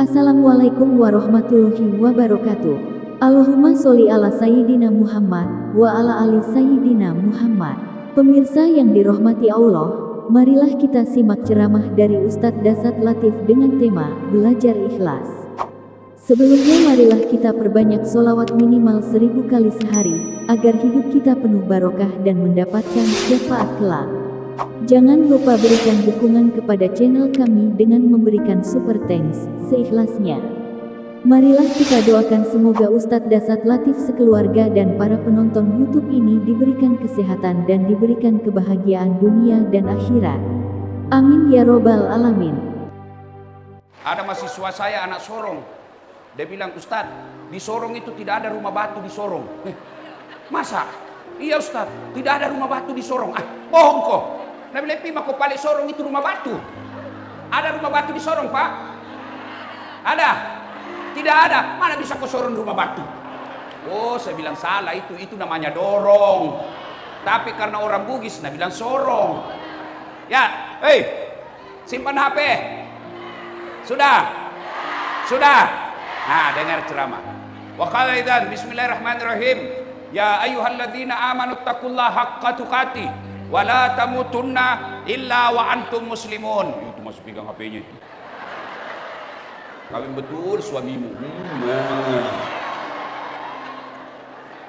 Assalamualaikum warahmatullahi wabarakatuh. Allahumma sholli ala Sayyidina Muhammad wa ala ali Sayyidina Muhammad. Pemirsa yang dirahmati Allah, marilah kita simak ceramah dari Ustadz Dasat Latif dengan tema Belajar Ikhlas. Sebelumnya marilah kita perbanyak sholawat minimal 1000 kali sehari, agar hidup kita penuh barokah dan mendapatkan syafaat kelak. Jangan lupa berikan dukungan kepada channel kami dengan memberikan super thanks seikhlasnya. Marilah kita doakan semoga Ustadz Dasat Latif sekeluarga dan para penonton YouTube ini diberikan kesehatan dan diberikan kebahagiaan dunia dan akhirat. Amin ya robbal alamin. Ada mahasiswa saya anak Sorong. Dia bilang, Ustadz, di Sorong itu tidak ada rumah batu di Sorong. Masa? Iya Ustadz, tidak ada rumah batu di Sorong. Bohong kok. Nah bilang, mako palik Sorong itu rumah batu. Ada rumah batu di Sorong, Pak? Ada? Tidak ada. Mana bisa ke Sorong rumah batu? Oh, saya bilang salah, itu namanya dorong. Tapi karena orang Bugis, nah bilang Sorong. Ya, simpan HP. Sudah? Nah, dengar ceramah. Wa qala idzan bismillahirrahmanirrahim. Ya ayyuhalladzina amanu taqullaha haqqa tuqatih wa la tamutunna illa wa antum muslimun. Itu masuk pegang HP-nya itu. Kawin betul suamimu.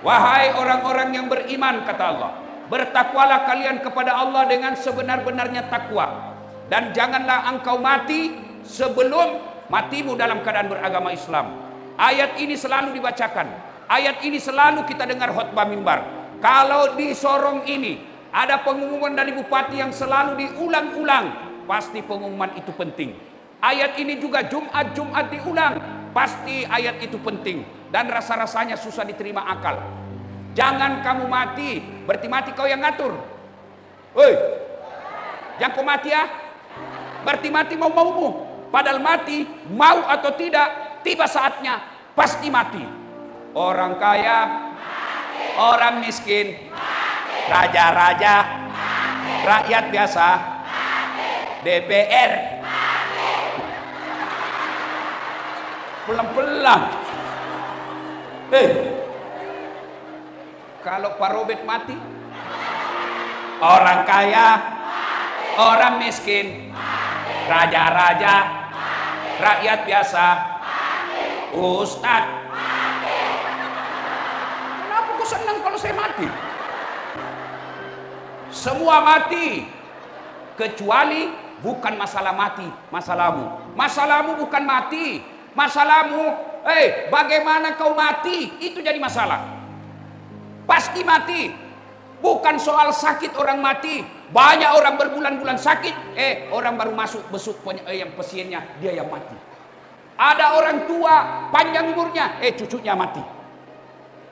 Wahai orang-orang yang beriman, kata Allah, bertakwalah kalian kepada Allah dengan sebenar-benarnya takwa, dan janganlah engkau mati sebelum matimu dalam keadaan beragama Islam. Ayat ini selalu dibacakan. Ayat ini selalu kita dengar khutbah mimbar. Kalau di Sorong ini ada pengumuman dari bupati yang selalu diulang-ulang, pasti pengumuman itu penting. Ayat ini juga Jumat diulang, pasti ayat itu penting. Dan rasa-rasanya susah diterima akal. Jangan kamu mati, berarti mati kau yang ngatur. Jangan kau mati ya, berarti mati mau-maumu. Padahal mati, mau atau tidak, tiba saatnya pasti mati. Orang kaya, orang miskin, raja-raja, rakyat biasa, DPR, pelan-pelan. Kalau Pak Robert mati, orang kaya, orang miskin, raja-raja, rakyat biasa, Ustadz. Kenapa kau senang kalau saya mati? Semua mati, kecuali bukan masalah mati, masalahmu. Masalahmu bukan mati, masalahmu, bagaimana kau mati, itu jadi masalah. Pasti mati, bukan soal sakit orang mati. Banyak orang berbulan-bulan sakit, orang baru masuk besuk yang pasiennya, dia yang mati. Ada orang tua panjang umurnya, cucunya mati.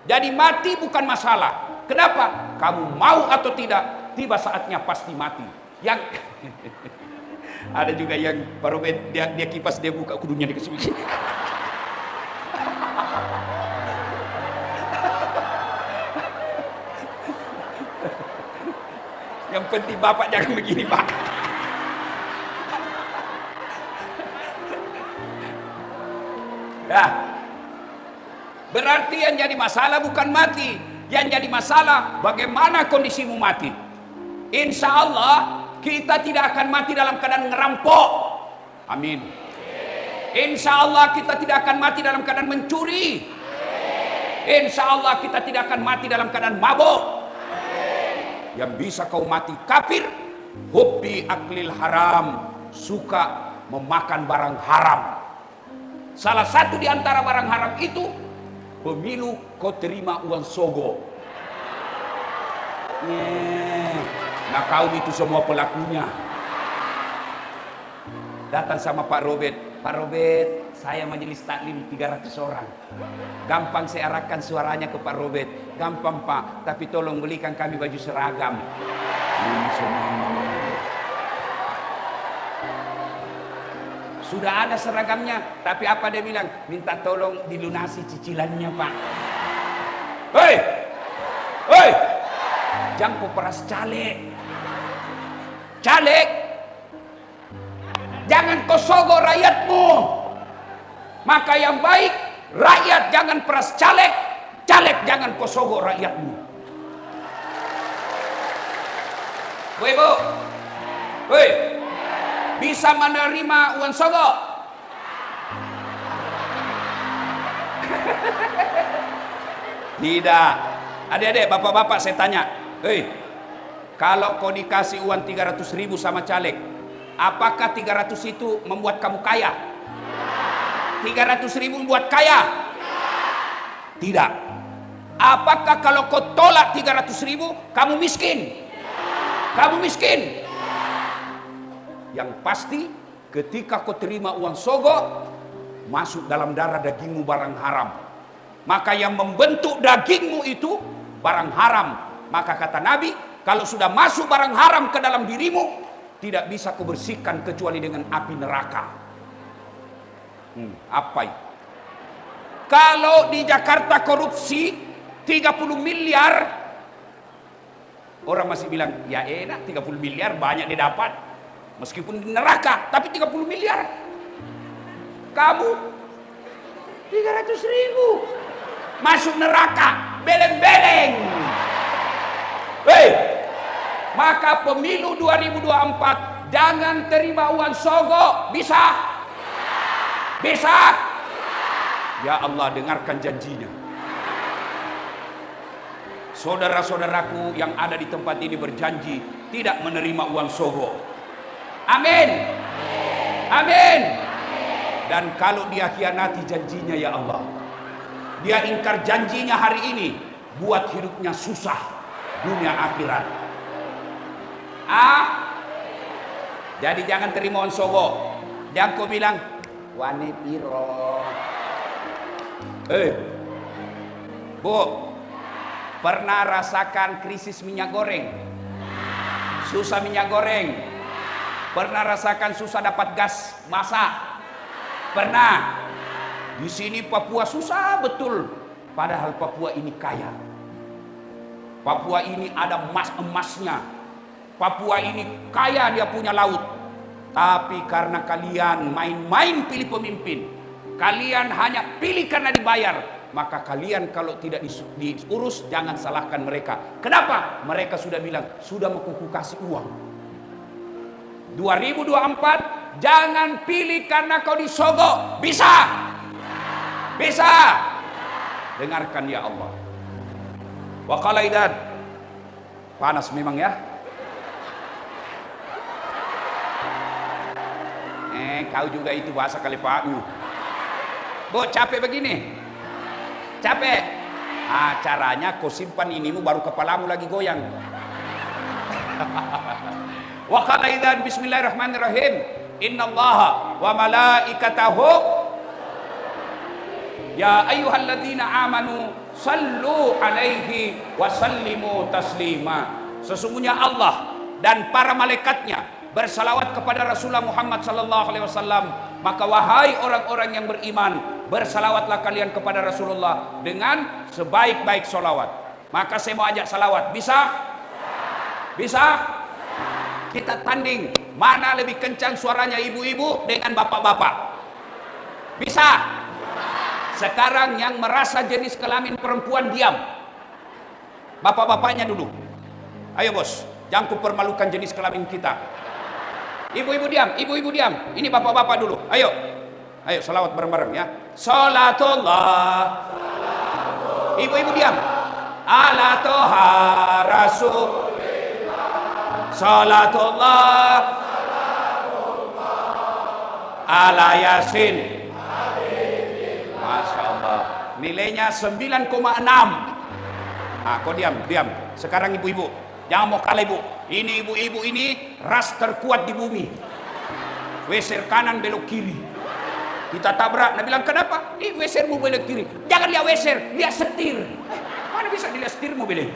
Jadi mati bukan masalah. Kenapa? Kamu mau atau tidak, tiba saatnya pasti mati. Yang ada juga yang baru dia kipas, dia buka kudunya dikasih. Yang penting bapak jangan begini, Pak. Berarti yang jadi masalah bukan mati. Yang jadi masalah bagaimana kondisimu mati. Insya Allah kita tidak akan mati dalam keadaan ngerampok. Amin. Insya Allah kita tidak akan mati dalam keadaan mencuri. Insya Allah kita tidak akan mati dalam keadaan mabuk. Yang bisa kau mati kafir, hubbi aklil haram, suka memakan barang haram. Salah satu di antara barang haram itu pemilu kau terima uang sogo. Nah kau itu semua pelakunya. Datang sama Pak Robert, Pak Robert, saya majelis taklim 300 orang. Gampang saya arahkan suaranya ke Pak Robert. Gampang Pak, tapi tolong belikan kami baju seragam. Sudah ada seragamnya, tapi apa dia bilang? Minta tolong dilunasi cicilannya Pak. Hei, jangan kau peras caleg. Jangan kau sogok rakyatmu. Maka yang baik, rakyat jangan peras caleg, caleg jangan kau sogok rakyatmu. Woi bu, woi, bisa menerima uang sogok? Tidak. Adik-adik, bapak-bapak saya tanya, kalau kau dikasih uang 300.000 sama caleg, apakah 300 itu membuat kamu kaya? 300.000 membuat kaya? Tidak. Apakah kalau kau tolak 300.000 kamu miskin? Kamu miskin. Yang pasti ketika kau terima uang sogok, masuk dalam darah dagingmu barang haram. Maka yang membentuk dagingmu itu barang haram. Maka kata Nabi, kalau sudah masuk barang haram ke dalam dirimu, tidak bisa kau bersihkan kecuali dengan api neraka. Apa itu? Kalau di Jakarta korupsi 30 miliar, orang masih bilang, ya enak 30 miliar banyak didapat. Meskipun di neraka, tapi 30 miliar. Kamu 300.000 masuk neraka, beleng-beleng. Maka pemilu 2024 jangan terima uang sogok. Bisa? Bisa? Ya Allah, dengarkan janjinya. Saudara-saudaraku yang ada di tempat ini berjanji tidak menerima uang sogok. Amin. Amin. Dan kalau dia khianati janjinya, ya Allah, dia ingkar janjinya hari ini, buat hidupnya susah dunia akhirat. Jadi jangan terima uang sogok. Jangan kau bilang wani piro. Bu, pernah rasakan krisis minyak goreng? Susah minyak goreng? Pernah rasakan susah dapat gas masak? Pernah? Di sini Papua susah betul. Padahal Papua ini kaya. Papua ini ada emasnya. Papua ini kaya, dia punya laut. Tapi karena kalian main-main pilih pemimpin, kalian hanya pilih karena dibayar, maka kalian kalau tidak diurus jangan salahkan mereka. Kenapa? Mereka sudah bilang, sudah mau kuku kasih uang. 2024 jangan pilih karena kau disogok. Bisa? Bisa? Dengarkan ya Allah. Wa qala idan. Panas memang ya. Kau juga itu bahasa kali Pakmu. Bu, capek begini? Capek? Caranya kau simpan inimu baru kepalamu lagi goyang. Wa qala idzan bismillahirrahmanirrahim. Innallaha wa malaikatahu ya ayyuhalladzina amanu sallu alaihi wa sallimu taslima. Sesungguhnya Allah dan para malaikatnya bersalawat kepada Rasulullah Muhammad sallallahu alaihi wasallam. Maka wahai orang-orang yang beriman, bersalawatlah kalian kepada Rasulullah dengan sebaik-baik salawat. Maka saya mau ajak salawat. Bisa? Bisa? Kita tanding mana lebih kencang suaranya ibu-ibu dengan bapak-bapak. Bisa? Sekarang yang merasa jenis kelamin perempuan diam. Bapak-bapaknya dulu. Ayo bos, jangan kupermalukan jenis kelamin kita. Ibu-ibu diam, ibu-ibu diam. Ini bapak-bapak dulu. Ayo. Ayo salawat bareng-bareng ya. Salatullah. Ibu-ibu diam. Ala toha rasulillah. Salatullah. Ala yasin. Masya Allah. Nilainya 9,6. Kau diam, diam. Sekarang ibu-ibu, jangan mau kalah ibu. Ini ibu-ibu ini ras terkuat di bumi. Weser kanan belok kiri. Kita tabrak. Nah bilang kenapa? Wesermu belok kiri. Jangan lihat weser, lihat setir. Mana bisa dilihat setir mobilnya?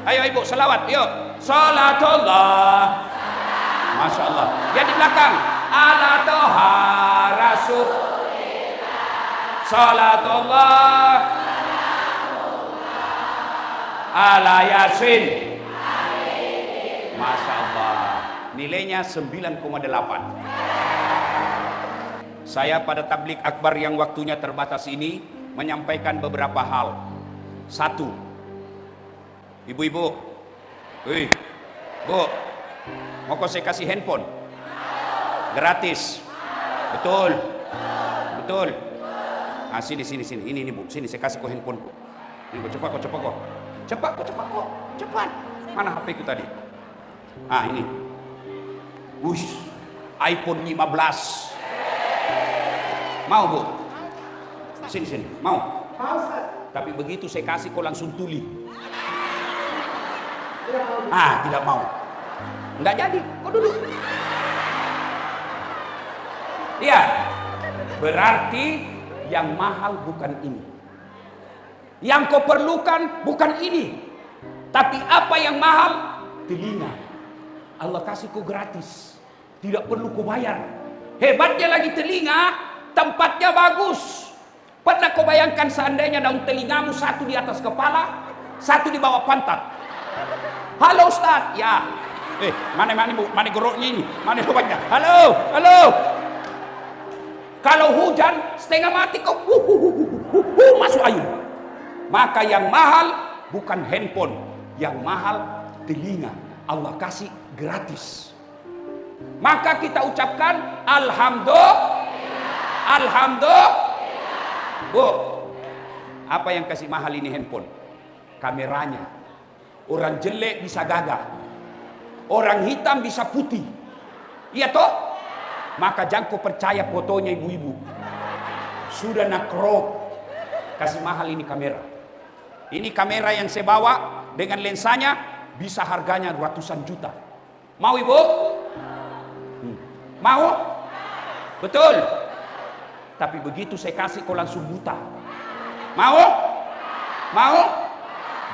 Ayo ibu selawat, yuk. Salatullah. Masya Allah. Dia di belakang. Ala toha rasul. Salatullah. Ala yasin. Masya Allah. Nilainya 9,8. Saya pada tablik akbar yang waktunya terbatas ini menyampaikan beberapa hal. Satu, ibu-ibu, bu, mau saya kasih handphone? Gratis. Betul. Betul. Ah, sini. Ini bu, sini saya kasih kau handphone bu. Ini bu, cepat kok. Cepat. Mana HP ku tadi? Ah, ini. Wush, iPhone 15. Mau bu? Sini. Mau? Tapi begitu saya kasih kau langsung tuli. Ah, tidak mau. Enggak jadi. Kau dulu. Iya. Berarti yang mahal bukan ini. Yang kau perlukan bukan ini. Tapi apa yang mahal? Telinga. Allah kasih kau gratis. Tidak perlu kau bayar. Hebatnya lagi telinga, tempatnya bagus. Pernah kau bayangkan seandainya daun telingamu satu di atas kepala, satu di bawah pantat. Halo Ustaz. Ya. Mana bu? Mana geroknya ini? Mana obatnya? Halo. Kalau hujan setengah mati kau masuk air. Maka yang mahal bukan handphone, yang mahal telinga. Allah kasih gratis. Maka kita ucapkan alhamdulillah. Bu, apa yang kasih mahal ini handphone? Kameranya. Orang jelek bisa gagah, orang hitam bisa putih. Iya toh? Maka jangan kau percaya fotonya ibu-ibu. Sudah nak crop. Kasih mahal ini kamera. Ini kamera yang saya bawa dengan lensanya bisa harganya ratusan juta. Mau ibu? Mau? Betul. Tapi begitu saya kasih kau langsung buta. Mau?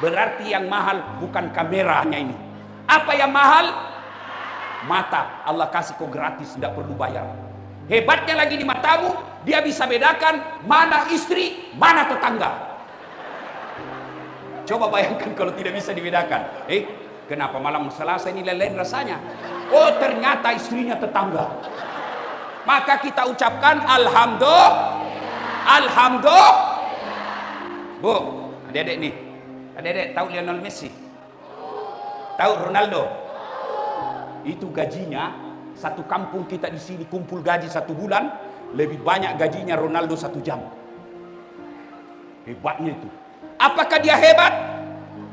Berarti yang mahal bukan kameranya ini. Apa yang mahal? Mata. Allah kasih kau gratis, tidak perlu bayar. Hebatnya lagi di matamu, dia bisa bedakan mana istri, mana tetangga. Coba bayangkan kalau tidak bisa dibedakan. Kenapa malam Selasa ini lain rasanya? Oh, ternyata istrinya tetangga. Maka kita ucapkan alhamdulillah. Bu, adik-adik nih. Adik-adik tahu Lionel Messi? Tahu Ronaldo? Itu gajinya satu kampung kita di sini kumpul gaji 1 bulan lebih banyak gajinya Ronaldo 1 jam. Hebatnya itu. Apakah dia hebat?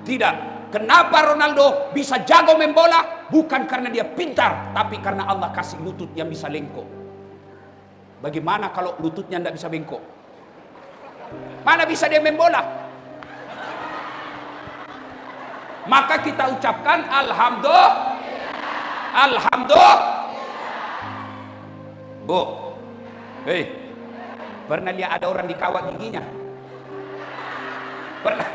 Tidak. Kenapa Ronaldo bisa jago main bola? Bukan karena dia pintar, tapi karena Allah kasih lutut yang bisa lengkok. Bagaimana kalau lututnya tidak bisa bengkok? Mana bisa dia main bola? Maka kita ucapkan alhamdulillah. Bu, pernah lihat ada orang dikawat giginya? Pernah?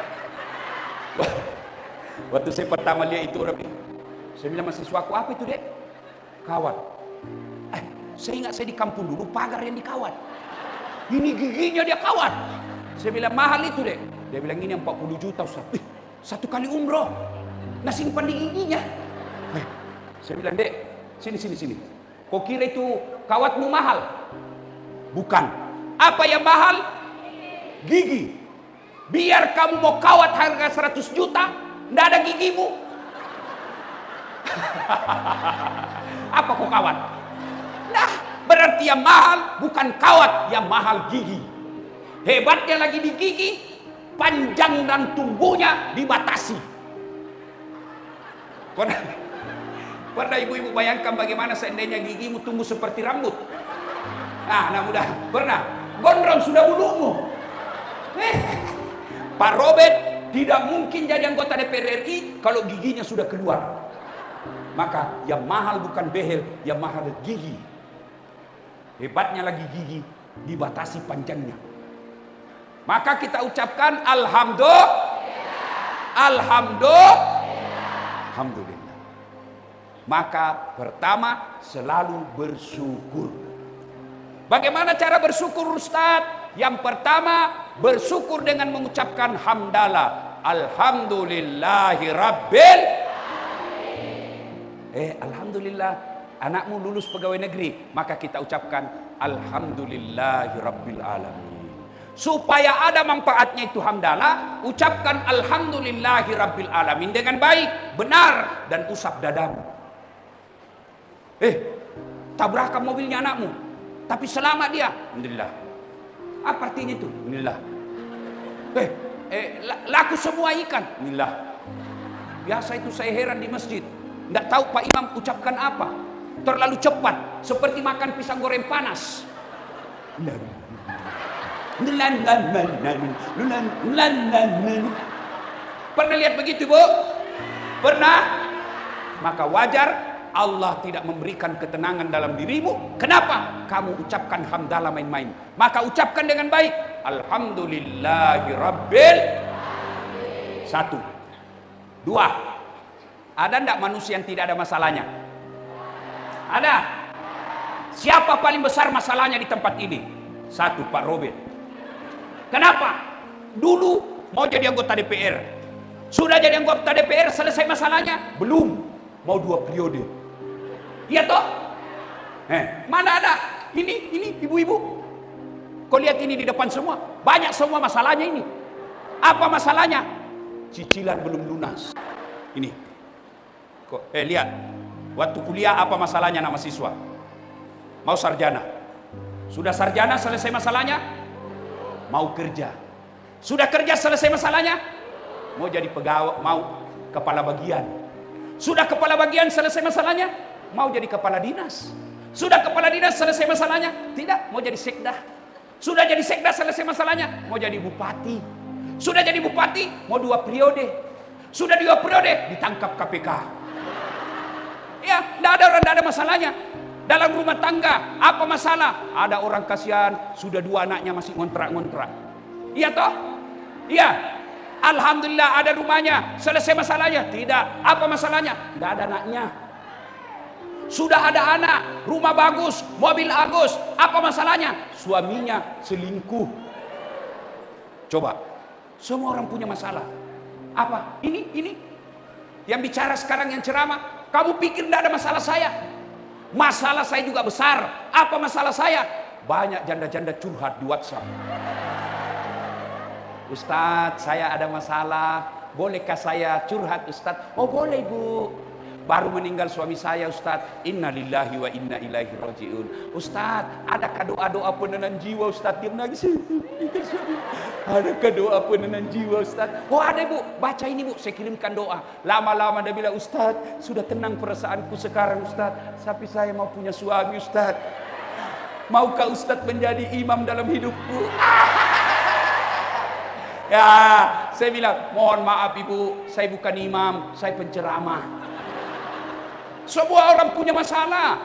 Waktu saya pertama lihat itu orang, saya bilang mahasiswaku, apa itu dek? Kawat. Saya ingat saya di kampung dulu pagar yang dikawat. Ini giginya dia kawat. Saya bilang mahal itu dek. Dia bilang ini 40 juta Ustaz. 1 kali umroh. Nah simpan di giginya. Saya bilang dek, sini. Kau kira itu kawatmu mahal? Bukan. Apa yang mahal? Gigi. Biar kamu mau kawat harga 100 juta, nggak ada gigimu. Apa kau kawat? Nah, berarti yang mahal bukan kawat, yang mahal gigi. Hebatnya lagi di gigi, panjang dan tumbuhnya dibatasi. Pernah ibu-ibu bayangkan bagaimana seandainya gigimu tumbuh seperti rambut? Nah mudah. Pernah? Gondrong sudah bulumu. Pak Robert tidak mungkin jadi anggota DPR RI kalau giginya sudah keluar. Maka yang mahal bukan behel, yang mahal gigi. Hebatnya lagi gigi dibatasi panjangnya. Maka kita ucapkan alhamdulillah. Maka pertama selalu bersyukur. Bagaimana cara bersyukur Ustaz? Yang pertama bersyukur dengan mengucapkan hamdalah. Alhamdulillahirabbil. Alhamdulillah anakmu lulus pegawai negeri, maka kita ucapkan alhamdulillahirabbil alamin. Supaya ada manfaatnya itu hamdalah, ucapkan alhamdulillahirabbil alamin dengan baik, benar, dan usap dadamu. Tabrakan mobilnya anakmu, tapi selamat dia, alhamdulillah. Apa artinya itu? Alhamdulillah. Laku semua ikan, alhamdulillah. Biasa itu saya heran di masjid, tidak tahu Pak Imam ucapkan apa, terlalu cepat, seperti makan pisang goreng panas. Pernah lihat begitu, Bu? Pernah? Maka wajar Allah tidak memberikan ketenangan dalam dirimu. Kenapa? Kamu ucapkan hamdalah main-main. Maka ucapkan dengan baik, alhamdulillahirabbil. Satu. Dua. Ada enggak manusia yang tidak ada masalahnya? Ada. Siapa paling besar masalahnya di tempat ini? Satu, Pak Robert. Kenapa? Dulu mau jadi anggota DPR. Sudah jadi anggota DPR, selesai masalahnya? Belum. Mau 2 periode. Iya toh? Mana ada? Ini ibu-ibu. Kau lihat ini di depan semua. Banyak semua masalahnya ini. Apa masalahnya? Cicilan belum lunas. Ini. Lihat. Waktu kuliah apa masalahnya anak mahasiswa? Mau sarjana. Sudah sarjana selesai masalahnya? Mau kerja. Sudah kerja selesai masalahnya? Mau jadi pegawai, mau kepala bagian. Sudah kepala bagian selesai masalahnya? Mau jadi kepala dinas. Sudah kepala dinas selesai masalahnya? Tidak, mau jadi sekda. Sudah jadi sekda selesai masalahnya? Mau jadi bupati. Sudah jadi bupati, mau 2 periode. Sudah 2 periode, ditangkap KPK. Ya, tidak ada orang, tidak ada masalahnya. Dalam rumah tangga, apa masalah? Ada orang kasihan, sudah 2 anaknya masih ngontrak-ngontrak. Iya toh? Iya. Alhamdulillah ada rumahnya, selesai masalahnya? Tidak. Apa masalahnya? Tidak ada anaknya. Sudah ada anak, rumah bagus, mobil bagus. Apa masalahnya? Suaminya selingkuh. Coba, semua orang punya masalah. Apa? Ini. Yang bicara sekarang yang ceramah, kamu pikir tidak ada masalah saya? Masalah saya juga besar. Apa masalah saya? Banyak janda-janda curhat di WhatsApp. Ustadz, saya ada masalah. Bolehkah saya curhat, Ustadz? Oh boleh, Bu. Baru meninggal suami saya, Ustadz. Innalillahi wa inna ilaihi rajiun. Ustadz, adakah doa-doa penenang jiwa, Ustadz? Dia menangis. Adakah doa penenang jiwa, Ustadz? Oh ada, Bu. Baca ini, Bu. Saya kirimkan doa. Lama-lama dia bilang, Ustadz, sudah tenang perasaanku sekarang, Ustadz. Tapi saya mau punya suami, Ustadz. Maukah Ustadz menjadi imam dalam hidupku? Ya, saya bilang, mohon maaf Ibu, saya bukan imam, saya penceramah. Semua orang punya masalah.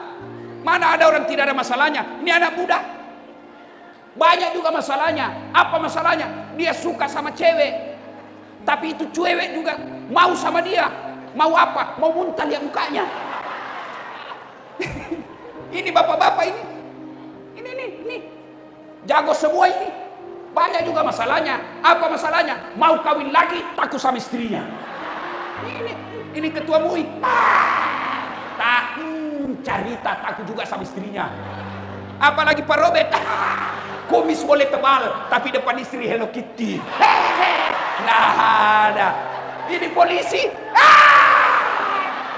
Mana ada orang tidak ada masalahnya? Ini anak muda. Banyak juga masalahnya. Apa masalahnya? Dia suka sama cewek. Tapi itu cewek juga mau sama dia. Mau apa? Mau muntah lihat mukanya. Ini bapak-bapak ini. Ini. Jago semua ini. Banyak juga masalahnya. Apa masalahnya? Mau kawin lagi, takut sama istrinya. Ini ketua MUI. Carita takut juga sama istrinya. Apalagi Pak Robert. Kumis boleh tebal, tapi depan istri Hello Kitty. Nah ada. Ini polisi.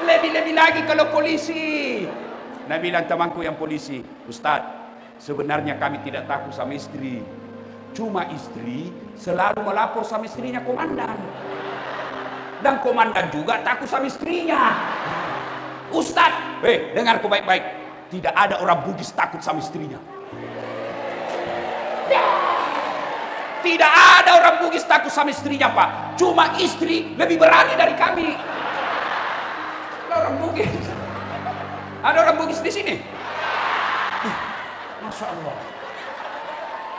Lebih-lebih lagi kalau polisi. Nah bilang temanku yang polisi, Ustadz, sebenarnya kami tidak takut sama istri. Cuma istri selalu melapor sama istrinya komandan. Dan komandan juga takut sama istrinya. Ustadz, dengarku baik-baik. Tidak ada orang Bugis takut sama istrinya. Tidak ada orang Bugis takut sama istrinya, Pak. Cuma istri lebih berani dari kami. Ada orang Bugis. Ada orang Bugis di sini. Masya Allah.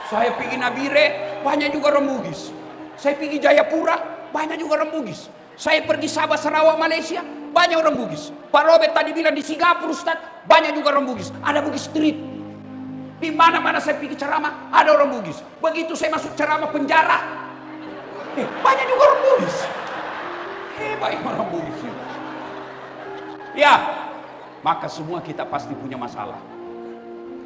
Saya pergi Nabire, banyak juga orang Bugis. Saya pergi Jayapura, banyak juga orang Bugis. Saya pergi Sabah, Sarawak, Malaysia, banyak orang Bugis. Pak Robert tadi bilang di Singapura, Ustaz, banyak juga orang Bugis. Ada Bugis Street. Di mana-mana saya pergi ceramah, ada orang Bugis. Begitu saya masuk ceramah penjara, banyak juga orang Bugis. Hebat orang Bugis. Ya, maka semua kita pasti punya masalah.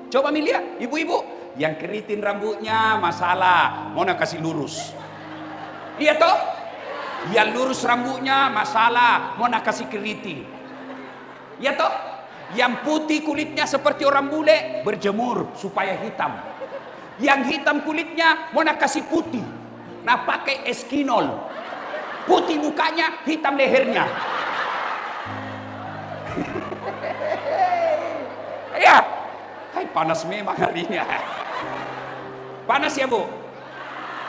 Coba lihat, ibu-ibu yang keriting rambutnya masalah, mau nak kasih lurus. Iya toh? Yang lurus rambutnya masalah, mau nak kasih keriting. Iya toh? Yang putih kulitnya seperti orang bule, berjemur supaya hitam. Yang hitam kulitnya mau nak kasih putih, nah pakai eskinol. Putih mukanya, hitam lehernya. Ya, hai panas memang hari ini. Panas ya bu?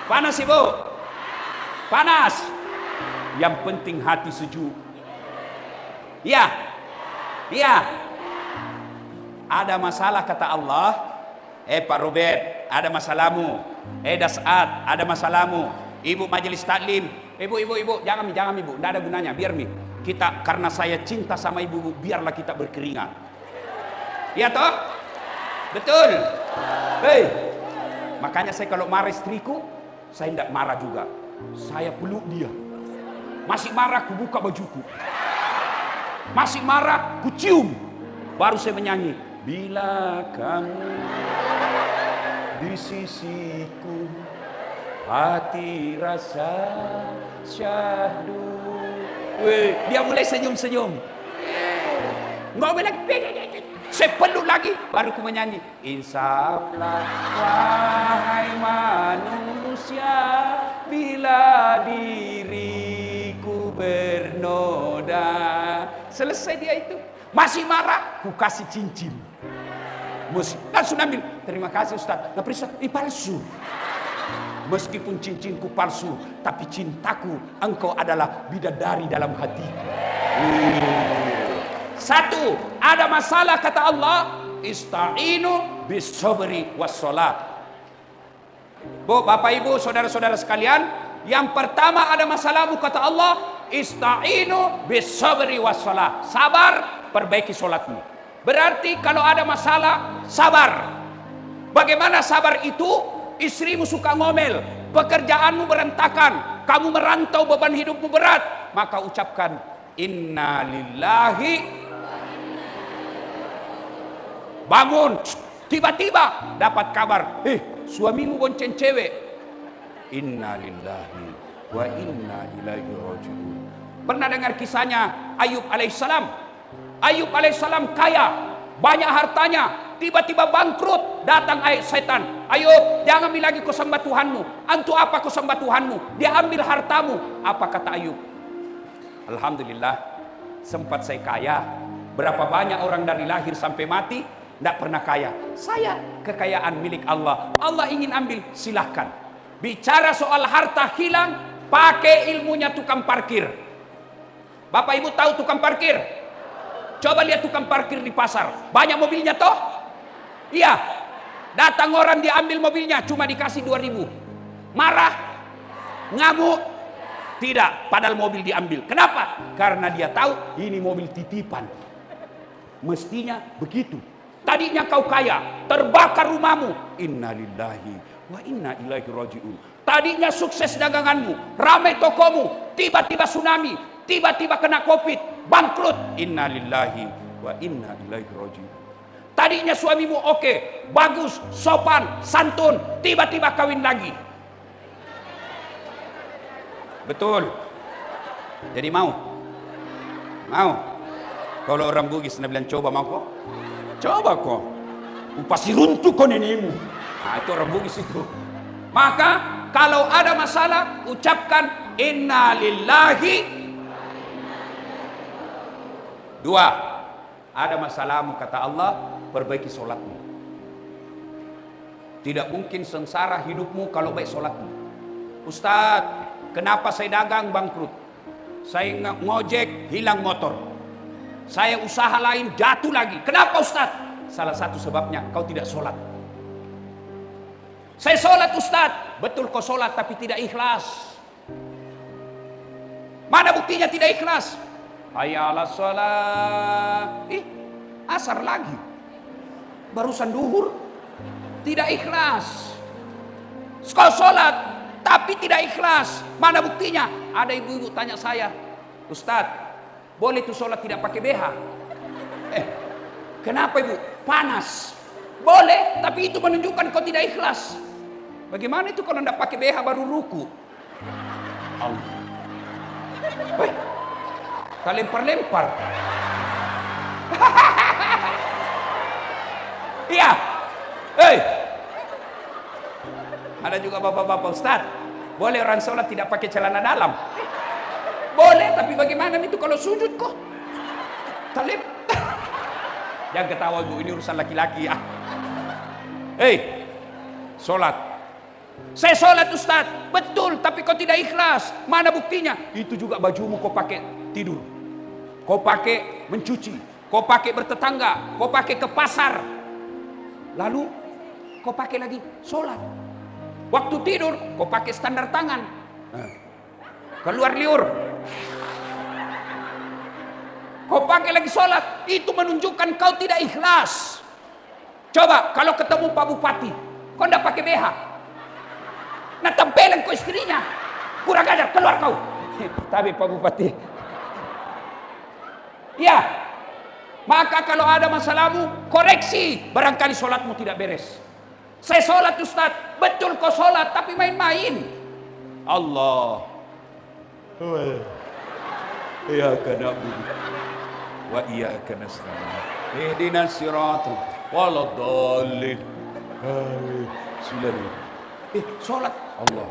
Panas ya bu? Panas. Yang penting hati sejuk. Ya, ya. Ada masalah kata Allah. Pak Robert, ada masalahmu. Dasat, ada masalahmu. Ibu majelis taklim. Ibu, jangan ibu. Tidak ada gunanya. Biar kita, karena saya cinta sama ibu, biarlah kita berkeringat. Iya toh? Betul. Hei. Makanya saya kalau marah istriku, saya tidak marah juga. Saya peluk dia. Masih marah, ku buka bajuku. Masih marah, ku cium. Baru saya menyanyi. Bila kamu di sisiku, hati rasa syahdu. Weh, dia mulai senyum-senyum. Nggak boleh. Saya peluk lagi, baru ku menyanyi. Insaflah wahai manusia, bila diriku bernoda. Selesai dia itu. Masih marah, ku kasih cincin. Langsung ambil. Terima kasih Ustaz. Nah periksa, palsu. Meskipun cincinku palsu, tapi cintaku, engkau adalah bidadari dalam hatiku. Satu, ada masalah kata Allah, ista'inu bis-sabri was-shalah. Bu, Bapak Ibu, saudara-saudara sekalian, yang pertama ada masalahmu kata Allah, ista'inu bis-sabri was-shalah. Sabar, perbaiki salatmu. Berarti kalau ada masalah, sabar. Bagaimana sabar itu? Istrimu suka ngomel, pekerjaanmu berantakan, kamu merantau, beban hidupmu berat, maka ucapkan inna lillahi. Bangun, tiba-tiba dapat kabar, suamimu bonceng cewek. Inna lillahi wa inna ilaihi raji'un. Pernah dengar kisahnya Ayub alaihissalam? Ayub alaihissalam kaya, banyak hartanya, tiba-tiba bangkrut. Datang setan, Ayub, jangan ambil lagi kau sembah Tuhanmu. Antu apa kau sembah Tuhanmu? Dia ambil hartamu. Apa kata Ayub? Alhamdulillah, sempat saya kaya. Berapa banyak orang dari lahir sampai mati tidak pernah kaya. Saya kekayaan milik Allah. Allah ingin ambil, silahkan. Bicara soal harta hilang, pakai ilmunya tukang parkir. Bapak Ibu tahu tukang parkir? Coba lihat tukang parkir di pasar. Banyak mobilnya toh? Iya. Datang orang diambil mobilnya, cuma dikasih 2.000. Marah? Ngamuk? Tidak, padahal mobil diambil. Kenapa? Karena dia tahu ini mobil titipan. Mestinya begitu. Tadinya kau kaya, terbakar rumahmu. Inna lillahi wa inna ilaihi raji'un. Tadinya sukses daganganmu, ramai tokomu, tiba-tiba tsunami, tiba-tiba kena Covid, bangkrut. Inna lillahi wa inna ilaihi raji'un. Tadinya suamimu oke, bagus, sopan, santun, tiba-tiba kawin lagi. Betul. Jadi mau? Kalau orang Bugis bilang coba mau kok? Coba kok. Pasti runtuh kok nenekmu. Nah itu orang Bugis itu. Maka kalau ada masalah ucapkan inna lillahi. Dua, ada masalahmu kata Allah, perbaiki sholatmu. Tidak mungkin sengsara hidupmu kalau baik sholatmu. Ustaz, kenapa saya dagang bangkrut? Saya ngojek hilang motor. Saya usaha lain jatuh lagi. Kenapa Ustaz? Salah satu sebabnya kau tidak sholat. Saya sholat Ustaz. Betul kau sholat tapi tidak ikhlas. Mana buktinya tidak ikhlas? Hayya 'alas shalah. Asar lagi. Barusan duhur. Tidak ikhlas. Kau sholat tapi tidak ikhlas. Mana buktinya? Ada ibu-ibu tanya saya, Ustaz, boleh tuh sholat tidak pakai BH? Kenapa ibu? Panas. Boleh, tapi itu menunjukkan kau tidak ikhlas. Bagaimana itu kalau tidak pakai BH baru ruku? Allah. Woi, tak lempar-lempar. Iya. Hei. Ada juga bapak-bapak Ustaz. Boleh orang sholat tidak pakai celana dalam? Boleh, tapi bagaimana itu kalau sujud kok? Talib. Jangan ketawa ibu, ini urusan laki-laki ya. Hei, sholat. Saya sholat Ustaz, betul, tapi kau tidak ikhlas. Mana buktinya? Itu juga bajumu kau pakai tidur, kau pakai mencuci, kau pakai bertetangga, kau pakai ke pasar, lalu kau pakai lagi sholat. Waktu tidur kau pakai standar tangan, keluar liur, kau pakai lagi sholat. Itu menunjukkan kau tidak ikhlas. Coba kalau ketemu Pak Bupati, kau tidak pakai BH, nah tempelin kau istrinya, kurang ajar, keluar kau. Tapi Pak Bupati, ya, maka kalau ada masalahmu, koreksi. Barangkali sholatmu tidak beres. Saya sholat Ustaz, betul kau sholat, tapi main-main. Allah. Iyyaka na'budu wa iyyaka nasta'in. Ihdinas siratal waladdallin. Sholat Allah.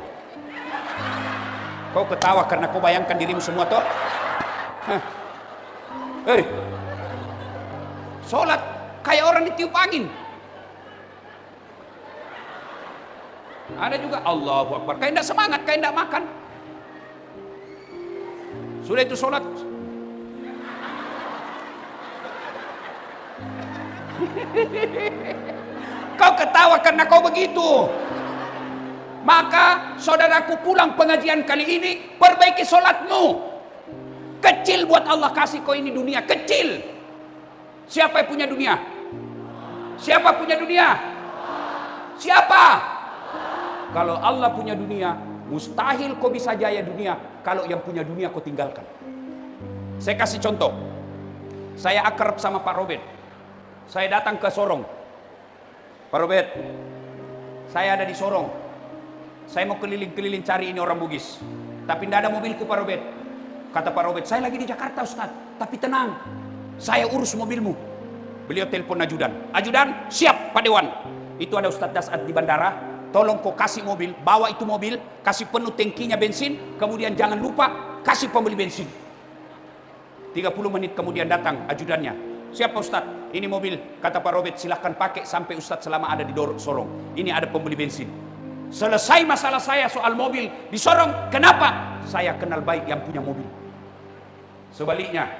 Kau ketawa karena kau bayangkan dirimu semua toh? Sholat kayak orang ditiup angin. Ada juga Allahu Akbar, kayak tidak semangat, kayak tidak makan. Sudah itu sholat. Kau ketawa karena kau begitu. Maka saudaraku, pulang pengajian kali ini, perbaiki sholatmu. Kecil buat Allah kasih kau ini dunia, kecil. Siapa yang punya dunia? Siapa punya dunia? Siapa? Kalau Allah punya dunia, mustahil kau bisa jaya dunia kalau yang punya dunia kau tinggalkan. Saya kasih contoh. Saya akrab sama Pak Robert. Saya datang ke Sorong. Pak Robert, saya ada di Sorong. Saya mau keliling-keliling cari ini orang Bugis, tapi tidak ada mobilku Pak Robert. Kata Pak Robert, saya lagi di Jakarta Ustaz, tapi tenang, saya urus mobilmu. Beliau telepon ajudan. Ajudan, siap Pak Dewan. Itu ada Ustaz Dasat di bandara. Tolong kau kasih mobil, bawa itu mobil, kasih penuh tangkinya bensin, kemudian jangan lupa kasih pembeli bensin. 30 menit kemudian datang ajudannya. Siapa Ustaz? Ini mobil. Kata Pak Robert, silahkan pakai sampai Ustaz selama ada di Sorong. Ini ada pembeli bensin. Selesai masalah saya soal mobil di Sorong. Kenapa? Saya kenal baik yang punya mobil. Sebaliknya,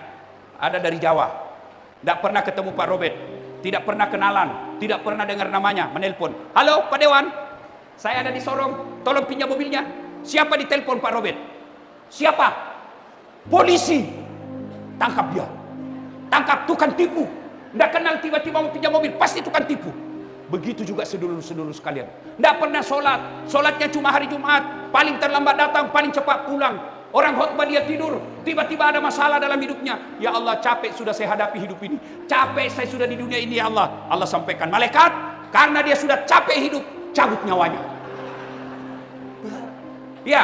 ada dari Jawa, tidak pernah ketemu Pak Robert, tidak pernah kenalan, tidak pernah dengar namanya, menelpon. Halo Pak Dewan, saya ada di Sorong, tolong pinjam mobilnya. Siapa ditelepon Pak Robert? Siapa? Polisi. Tangkap dia. Tangkap, tukang tipu. Tidak kenal, tiba-tiba mau pinjam mobil, pasti tukang tipu. Begitu juga sedulur-sedulur sekalian. Tidak pernah sholat, sholatnya cuma hari Jumat, paling terlambat datang, paling cepat pulang. Orang khotbah dia tidur, tiba-tiba ada masalah dalam hidupnya. Ya Allah, capek sudah saya hadapi hidup ini, capek saya sudah di dunia ini ya Allah. Allah sampaikan, malaikat, karena dia sudah capek hidup, cabut nyawanya. Ya,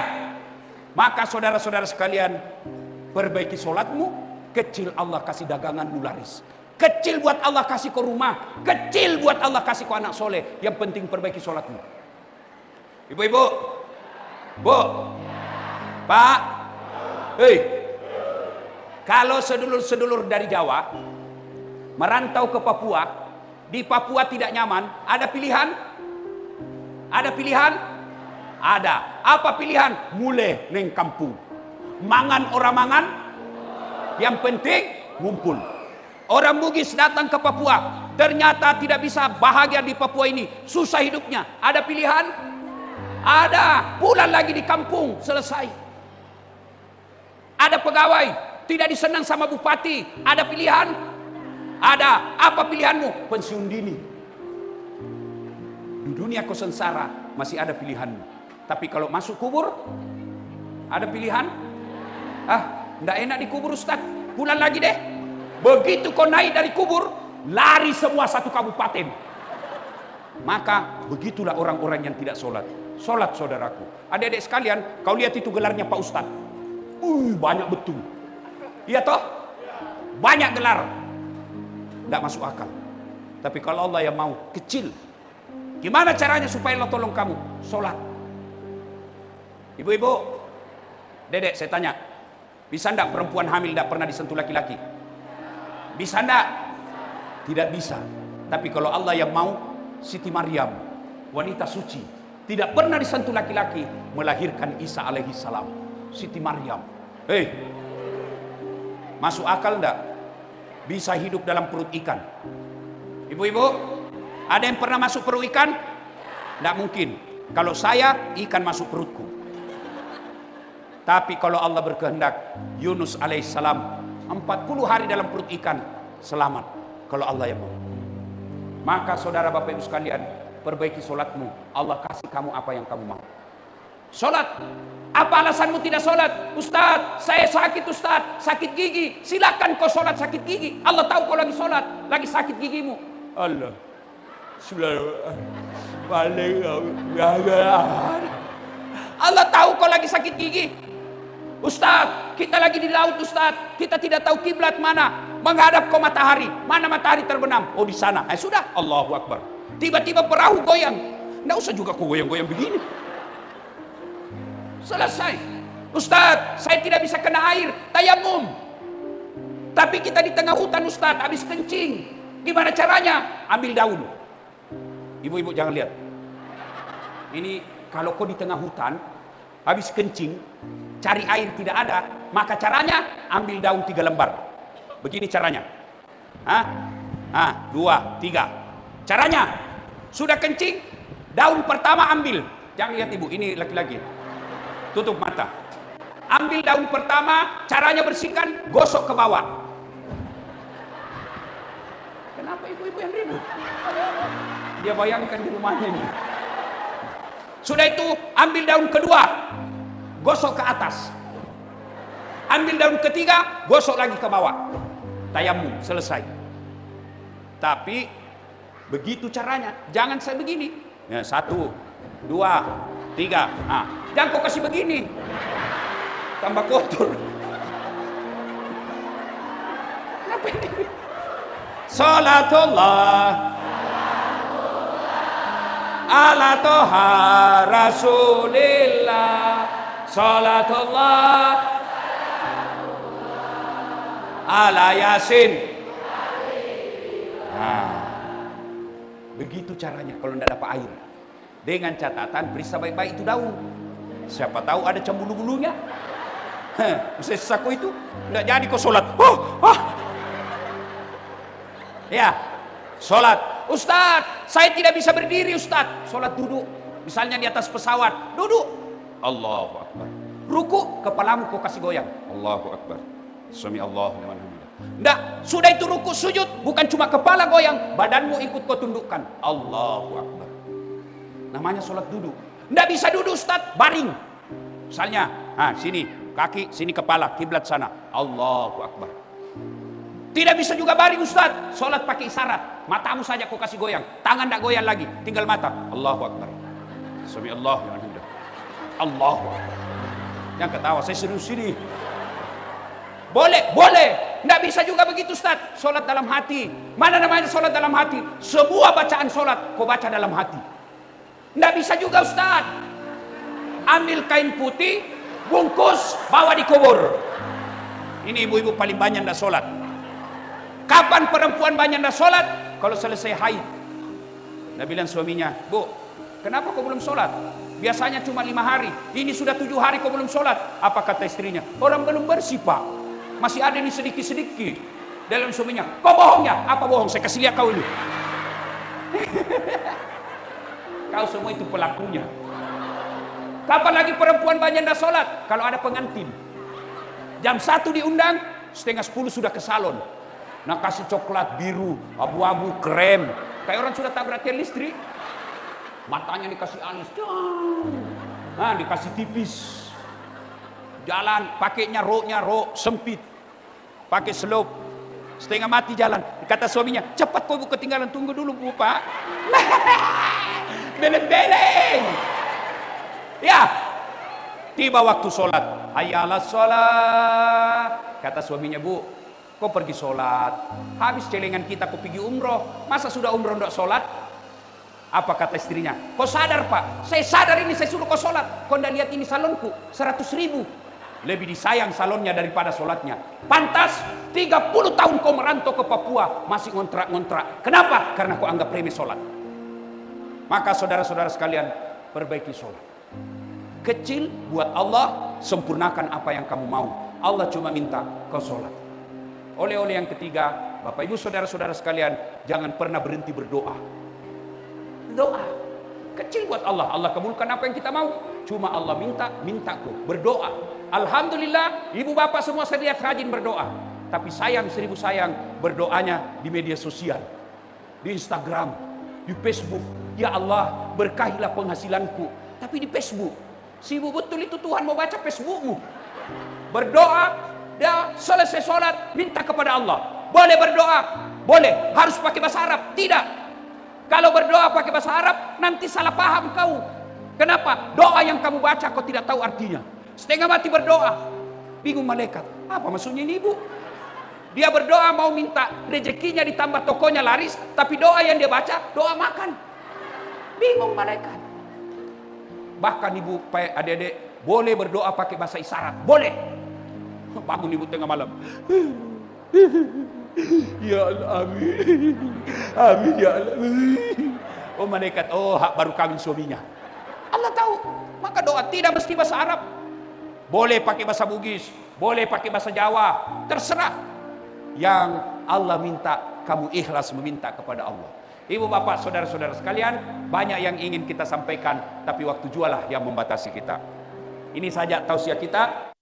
maka saudara-saudara sekalian, perbaiki sholatmu. Kecil Allah kasih daganganmu laris. Kecil buat Allah kasih kau rumah. Kecil buat Allah kasih kau anak soleh. Yang penting perbaiki sholatmu. Ibu-ibu, Bu, Pak, hei, kalau sedulur-sedulur dari Jawa merantau ke Papua, di Papua tidak nyaman, ada pilihan? Ada pilihan? Ada. Apa pilihan? Mulai neng kampung. Mangan orang mangan, yang penting ngumpul. Orang Bugis datang ke Papua, ternyata tidak bisa bahagia di Papua ini, susah hidupnya. Ada pilihan? Ada. Pulang lagi di kampung, selesai. Ada pegawai, tidak disenang sama bupati, ada pilihan? Ada. Apa pilihanmu? Pensiun dini. Di dunia kau sengsara, masih ada pilihanmu. Tapi kalau masuk kubur, ada pilihan? Ah, tidak enak di kubur Ustaz, pulang lagi deh. Begitu kau naik dari kubur, lari semua satu kabupaten. Maka begitulah orang-orang yang tidak sholat. Sholat saudaraku. Adik-adik sekalian, kau lihat itu gelarnya Pak Ustadz. Banyak betul. Iya toh? Banyak gelar. Tidak masuk akal. Tapi kalau Allah yang mau, kecil. Gimana caranya supaya Allah tolong kamu? Sholat. Ibu-ibu, dedek saya tanya, bisa enggak perempuan hamil tidak pernah disentuh laki-laki? Bisa enggak? Tidak bisa. Tapi kalau Allah yang mau, Siti Maryam, wanita suci, tidak pernah disentuh laki-laki, melahirkan Isa alaihi salam. Siti Maryam. Masuk akal enggak? Bisa hidup dalam perut ikan. Ibu-ibu, ada yang pernah masuk perut ikan? Tidak mungkin. Kalau saya, ikan masuk perutku. Tapi kalau Allah berkehendak, Yunus alaihissalam 40 hari dalam perut ikan, selamat. Kalau Allah yang mau. Maka saudara bapak ibu sekalian, perbaiki solatmu. Allah kasih kamu apa yang kamu mau. Solat. Apa alasanmu tidak solat? Ustaz, saya sakit Ustaz, sakit gigi. Silakan kau solat sakit gigi. Allah tahu kau lagi solat, lagi sakit gigimu. Allah. Allah tahu kau lagi sakit gigi. Ustaz, kita lagi di laut Ustaz, kita tidak tahu kiblat mana, menghadap ke matahari, mana matahari terbenam? Oh di sana. Sudah, Allahu Akbar. Tiba-tiba perahu goyang, nggak usah juga kau goyang-goyang begini. Selesai. Ustaz, saya tidak bisa kena air, tayamum. Tapi kita di tengah hutan Ustaz, habis kencing. Gimana caranya? Ambil daun. Ibu-ibu jangan lihat. Ini kalau kau di tengah hutan, habis kencing, cari air tidak ada, maka caranya ambil daun 3 lembar. Begini caranya. 2, 3. Caranya, sudah kencing, daun pertama ambil. Jangan lihat ibu, ini laki-laki. Tutup mata. Ambil daun pertama, caranya bersihkan, gosok ke bawah. Kenapa ibu-ibu yang ribut? Dia bayangkan di rumahnya ini. Sudah itu, ambil daun kedua, gosok ke atas. Ambil daun ketiga, gosok lagi ke bawah. Tayamum, selesai. Tapi begitu caranya. Jangan saya begini. 1, 2, 3. Jangan kau kasih begini. Tambah kotor. Kenapa ini? Salatullah ala toha rasulillah. Salatullah ala yasin. Begitu caranya kalau tidak dapat air. Dengan catatan periksa baik-baik itu daun. Siapa tahu ada cembulu-bulunya. Bisa saku itu tidak jadi kau sholat. Ya, sholat. Ustaz, saya tidak bisa berdiri Ustaz. Sholat duduk. Misalnya di atas pesawat, duduk. Allahu Akbar. Ruku, kepalamu kau kasih goyang. Allahu Akbar. Sami Allahu liman hamidah. Enggak, sudah itu ruku sujud, bukan cuma kepala goyang, badanmu ikut kau tundukkan. Allahu Akbar. Namanya sholat duduk. Enggak bisa duduk Ustaz, baring. Misalnya, sini kaki, sini kepala, kiblat sana. Allahu Akbar. Tidak bisa juga baring Ustaz, sholat pakai isyarat. Matamu saja kau kasih goyang, tangan tidak goyang lagi, tinggal mata. Allahu Akbar. Sami Allahu liman hamidah. Allahu Akbar. Yang ketawa, saya serius sini. Boleh, boleh. Tidak bisa juga begitu Ustaz, sholat dalam hati. Mana namanya sholat dalam hati? Semua bacaan sholat kau baca dalam hati. Tidak bisa juga Ustaz. Ambil kain putih, bungkus, bawa di kubur. Ini ibu-ibu paling banyak tidak sholat. Kapan perempuan banyak tidak sholat? Kalau selesai haid. Dia bilang suaminya, Bu, kenapa kau belum sholat? Biasanya cuma 5 hari. Ini sudah 7 hari kau belum sholat. Apa kata istrinya? Orang belum bersih Pak. Masih ada ini sedikit-sedikit. Dalam suaminya, kau bohongnya? Apa bohong? Saya kasih lihat kau ini. Kau semua itu pelakunya. Kapan lagi perempuan banyak tidak sholat? Kalau ada pengantin. Jam 1 diundang, setengah 10 sudah ke salon. Nah kasih coklat biru, abu-abu, krem. Kayak orang sudah tabrak tiang listrik. Matanya dikasih alis. Dikasih tipis. Jalan, pakainya rok sempit. Pakai slope. Setengah mati jalan. Kata suaminya, cepat kau Bu, ketinggalan, tunggu dulu Bu Pak. Beleng-beleng. Ya, tiba waktu sholat. Hayya 'alas sholat. Kata suaminya, Bu, kau pergi sholat. Habis celengan kita kau pergi umroh. Masa sudah umroh tidak sholat? Apa kata istrinya? Kau sadar Pak? Saya sadar ini, saya suruh kau sholat. Kau tidak lihat ini salonku, 100.000. Lebih disayang salonnya daripada sholatnya. Pantas 30 tahun kau merantau ke Papua masih ngontrak-ngontrak. Kenapa? Karena kau anggap remeh sholat. Maka saudara-saudara sekalian, perbaiki sholat. Kecil buat Allah, sempurnakan apa yang kamu mau. Allah cuma minta kau sholat. Oleh-oleh yang ketiga, Bapak Ibu saudara-saudara sekalian, jangan pernah berhenti berdoa. Doa kecil buat Allah, Allah kabulkan apa yang kita mau. Cuma Allah mintaku berdoa. Alhamdulillah, ibu bapak semua saya lihat rajin berdoa. Tapi sayang, 1000 sayang berdoanya di media sosial, di Instagram, di Facebook. Ya Allah, berkahilah penghasilanku. Tapi di Facebook, sibuk betul itu Tuhan mau baca Facebookmu. Berdoa, dah selesai sholat, minta kepada Allah. Boleh berdoa, boleh. Harus pakai bahasa Arab? Tidak. Kalau berdoa pakai bahasa Arab, nanti salah paham kau. Kenapa? Doa yang kamu baca kau tidak tahu artinya. Setengah mati berdoa. Bingung malaikat. Apa maksudnya ini ibu? Dia berdoa mau minta rezekinya ditambah tokonya laris. Tapi doa yang dia baca, doa makan. Bingung malaikat. Bahkan ibu, adik-adik, boleh berdoa pakai bahasa isyarat. Boleh. Bangun ibu tengah malam. Ya Allah, amin. Amin ya Allah. Oh malaikat, oh baru kawin suaminya. Allah tahu. Maka doa tidak mesti bahasa Arab. Boleh pakai bahasa Bugis, boleh pakai bahasa Jawa, terserah. Yang Allah minta, kamu ikhlas meminta kepada Allah. Ibu bapak, saudara-saudara sekalian, banyak yang ingin kita sampaikan, tapi waktu jualah yang membatasi kita. Ini saja tausiah kita.